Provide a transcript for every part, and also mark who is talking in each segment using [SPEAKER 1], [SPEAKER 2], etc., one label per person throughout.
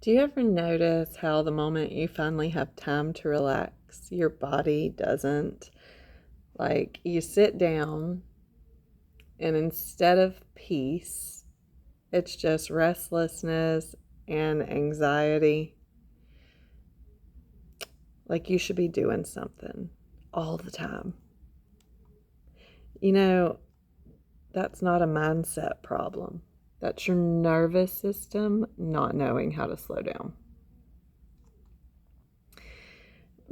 [SPEAKER 1] Do you ever notice how the moment you finally have time to relax, your body doesn't? Like you sit down and instead of peace, it's just restlessness and anxiety. Like you should be doing something all the time. You know, that's not a mindset problem. That's your nervous system not knowing how to slow down.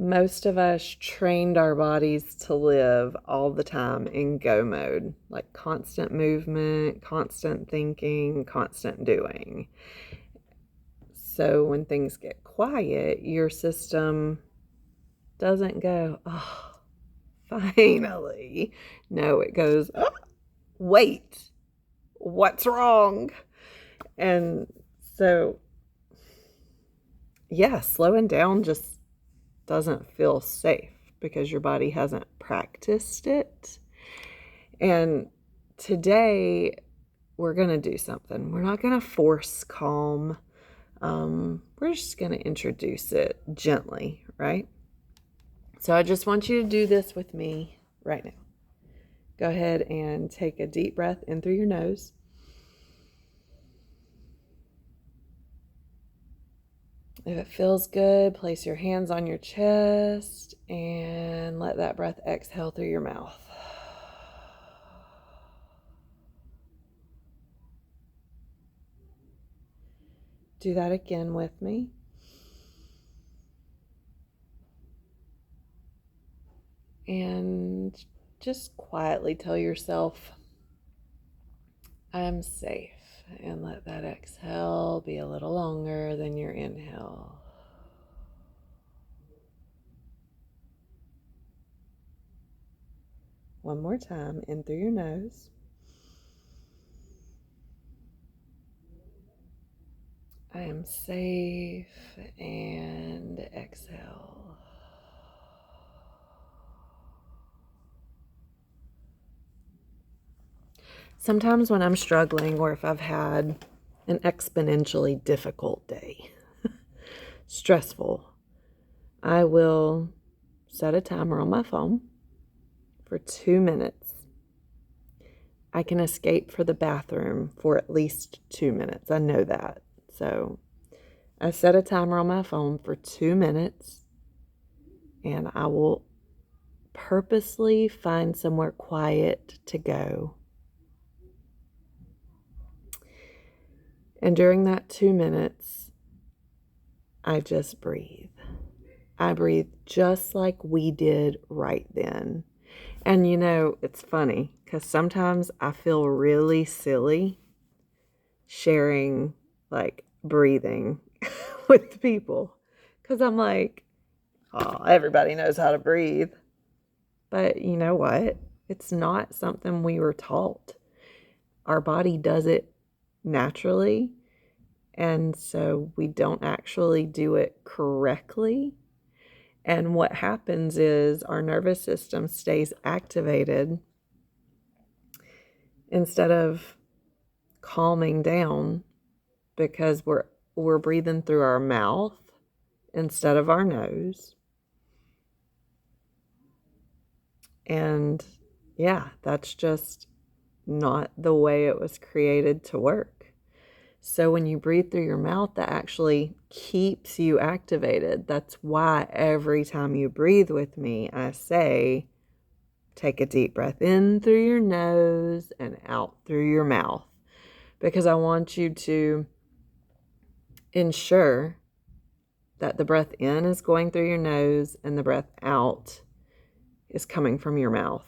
[SPEAKER 1] Most of us trained our bodies to live all the time in go mode, like constant movement, constant thinking, constant doing. So when things get quiet, your system doesn't go, oh, finally. No, it goes, oh, wait, what's wrong? And so, yeah, slowing down just doesn't feel safe because your body hasn't practiced it. And today we're going to do something. We're not going to force calm. We're just going to introduce it gently, right? So I just want you to do this with me right now. Go ahead and take a deep breath in through your nose. If it feels good, place your hands on your chest and let that breath exhale through your mouth. Do that again with me. And just quietly tell yourself, I'm safe. And let that exhale be a little longer than your inhale. One more time, in through your nose. I am safe, and exhale. Sometimes when I'm struggling or if I've had an exponentially difficult day, stressful, I will set a timer on my phone for 2 minutes. I can escape for the bathroom for at least 2 minutes. I know that. So I set a timer on my phone for 2 minutes and I will purposely find somewhere quiet to go. And during that 2 minutes, I just breathe. I breathe just like we did right then. And you know, it's funny because sometimes I feel really silly sharing like breathing with people because I'm like, oh, everybody knows how to breathe. But you know what? It's not something we were taught. Our body does it naturally. And so we don't actually do it correctly. And what happens is our nervous system stays activated instead of calming down because we're breathing through our mouth instead of our nose. And yeah, that's just not the way it was created to work. So when you breathe through your mouth, that actually keeps you activated. That's why every time you breathe with me, I say, take a deep breath in through your nose and out through your mouth. Because I want you to ensure that the breath in is going through your nose and the breath out is coming from your mouth.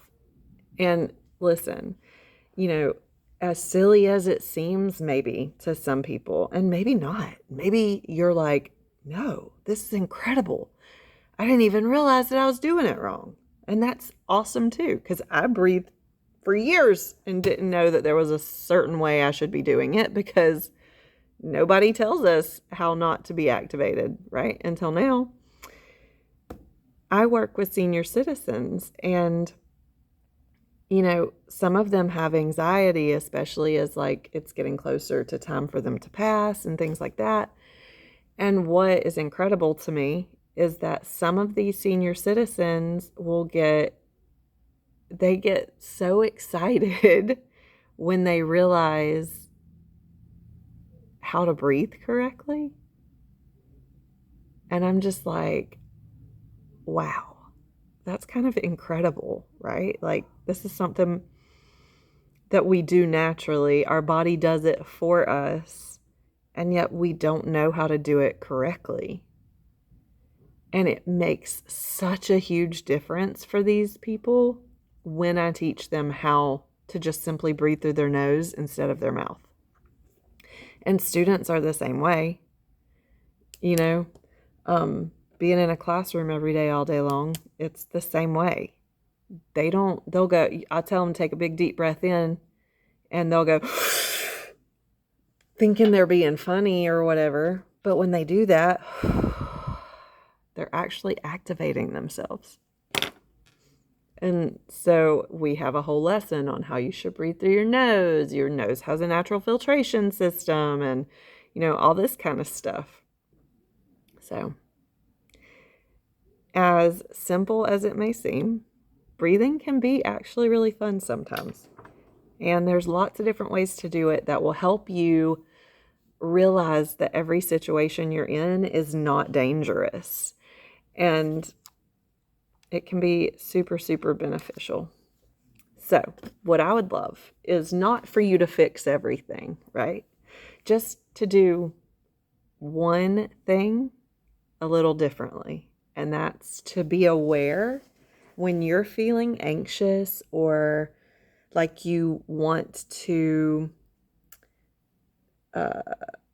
[SPEAKER 1] And listen, you know, as silly as it seems maybe to some people, and maybe not, maybe you're like, no, this is incredible. I didn't even realize that I was doing it wrong. And that's awesome too, because I breathed for years and didn't know that there was a certain way I should be doing it because nobody tells us how not to be activated, right? Until now. I work with senior citizens and you know, some of them have anxiety, especially as like it's getting closer to time for them to pass and things like that. And what is incredible to me is that some of these senior citizens they get so excited when they realize how to breathe correctly. And I'm just like, wow, that's kind of incredible, right? Like, this is something that we do naturally. Our body does it for us, and yet we don't know how to do it correctly. And it makes such a huge difference for these people when I teach them how to just simply breathe through their nose instead of their mouth. And students are the same way, you know, being in a classroom every day, all day long, it's the same way. They'll go, I tell them take a big deep breath in, and they'll go thinking they're being funny or whatever. But when they do that, they're actually activating themselves. And so we have a whole lesson on how you should breathe through your nose. Your nose has a natural filtration system and, all this kind of stuff. So, as simple as it may seem, breathing can be actually really fun sometimes. And there's lots of different ways to do it that will help you realize that every situation you're in is not dangerous. And it can be super, super beneficial. So, what I would love is not for you to fix everything, right? Just to do one thing a little differently. And that's to be aware when you're feeling anxious or like you want to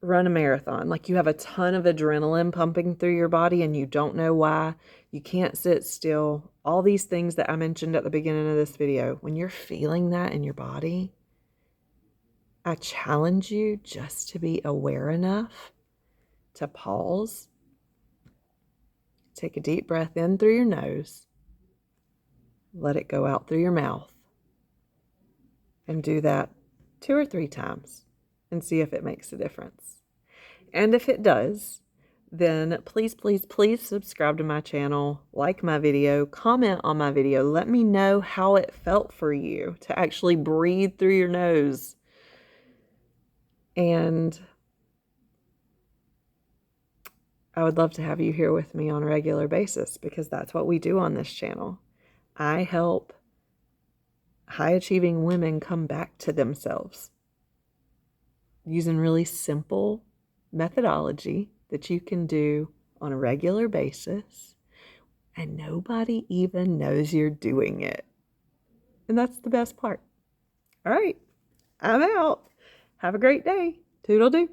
[SPEAKER 1] run a marathon, like you have a ton of adrenaline pumping through your body and you don't know why, you can't sit still, all these things that I mentioned at the beginning of this video. When you're feeling that in your body, I challenge you just to be aware enough to pause, take a deep breath in through your nose, let it go out through your mouth, and do that 2 or 3 times and see if it makes a difference. And if it does, then please, please, please subscribe to my channel, like my video, comment on my video. Let me know how it felt for you to actually breathe through your nose. And I would love to have you here with me on a regular basis because that's what we do on this channel. I help high-achieving women come back to themselves using really simple methodology that you can do on a regular basis, and nobody even knows you're doing it. And that's the best part. All right, I'm out. Have a great day. Toodle-doo.